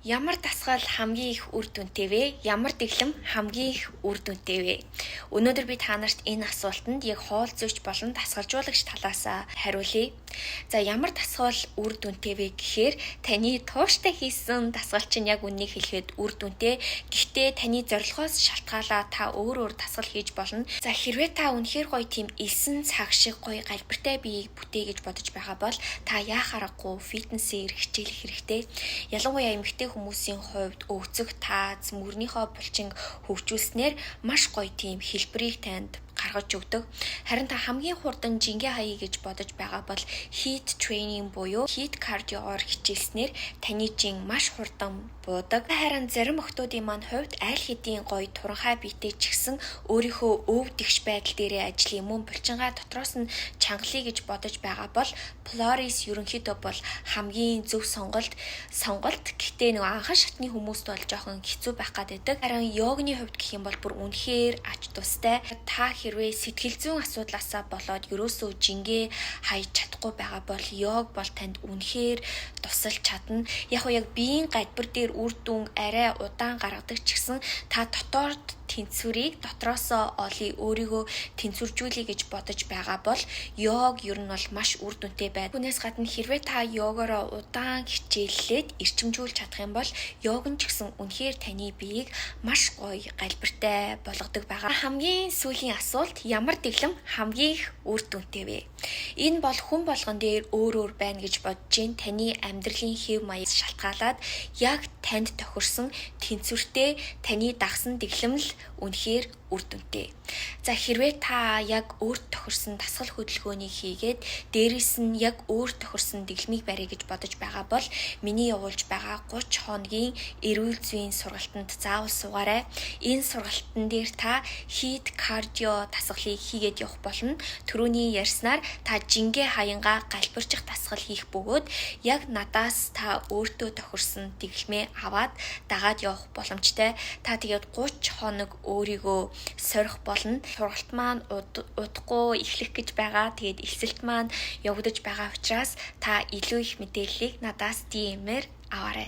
Ямар дасгал хамгийн их үр дүнтэй вэ? Ямар дэглэм хамгийн их үр дүнтэй вэ? Өнөөдөр би та нарт энэ асуултанд яг хоол зүйч болон дасгалжуулагч талаас хариулъя. За ямар дасгал үр дүнтэй вэ гэхээр таны тууштай хийсэн дасгал чинь яг үннийг хэлэхэд үр дүнтэй. Гэхдээ таны зорилгоос шалтгаалаад та өөр дасгал хийж болно. За хэрвээ та үнэхээр гоё тийм элсэн цаг шиг гоё галбиртай биеийг бүтээ гэж бодож байгаа бол та яах аргагүй фитнесээр хичээлэх хэрэгтэй. Ялангуяа эмэгтэй хүмүүсийн хувьд өвцөг таац, мөрнийхөө булчин хөгжүүлснээр маш гоё тийм хэлбэрийг танд гаргаж өгдөг. Харин та хамгийн хурдан жингээ хаяа гэж бодож байгаа бол heat training буюу heat cardio-оор хичээлснээр таны жин маш хурдан буудаг. Харин зарим охтуудын маань хувьд аль хэдийн гоё туранхай биетэй ч гэсэн өөрийнхөө өв дэгш байдал дээрээ ажлын мөн булчингаа дотроос нь чангалъя гэж бодож байгаа бол Pilates ерөнхийдөө бол хамгийн зөв сонголт. Гэхдээ нөгөө анхан шатны хүмүүст бол жоохон хэцүү байх гадбайдаг. Харин йогны хувьд гэх юм бол бүр үнэхээр ач тустай. Та хэрвээ сэтгэл зүйн асуудлаасаа болоод ерөөсөө жингээ хайж чадахгүй байгаа бол йог бол танд үнэхээр тусалж чадна. Яг биеийн гадбар дээр үр дүн арай удаан гаргадаг ч гэсэн та дотоод тэнцвэрийг дотроосоо олъё, өөрийгөө тэнцвэржүүлэе гэж бодож байгаа бол йог ер нь бол маш үр дүнтэй байна. Түүнээс гадна хэрвээ та йогоор удаан хичээллээд эрчимжүүлж чадах юм бол йог нь ч гэсэн үнэхээр таны биеийг маш гоё галбиртай болгодог байгаа. Хамгийн сүүлийн асуулт, ямар дэглэм хамгийн их үр дүнтэй вэ? Энэ бол хүн болгон дээр өөр байна гэж бодож байна. Таны амьдралын хэв маяг шалтгаалаад яг танд тохирсон тэнцвэртэй таны дагсан дэглэм л үнэхээр үр дүнтэй. За хэрвээ та яг өөрт тохирсон дасгал хөдөлгөөнийг хийгээд дээрээс нь яг өөрт тохирсон дэглэмийг барья гэж бодож байгаа бол миний явуулж байгаа 30 хоногийн эрүүл зүйн сургалтанд заавал суугаарай. Энэ сургалтын дээр та heat cardio дасгалыг хийгээд явах болно. Түрүүний ярьснаар та жингээ хаянгаа галбирчих дасгал хийх бөгөөд яг надаас та өөртөө тохирсон дэглэмээ аваад дагаад явах боломжтой. Та тэгээд 30 хоног өөрийгөө сорих болно. Сургалт маань удахгүй эхлэх гэж байгаа. Тэгээд эсэлт маань явагдаж байгаа учраас та илүү их мэдээллийг надаас DM-ээр аваарай.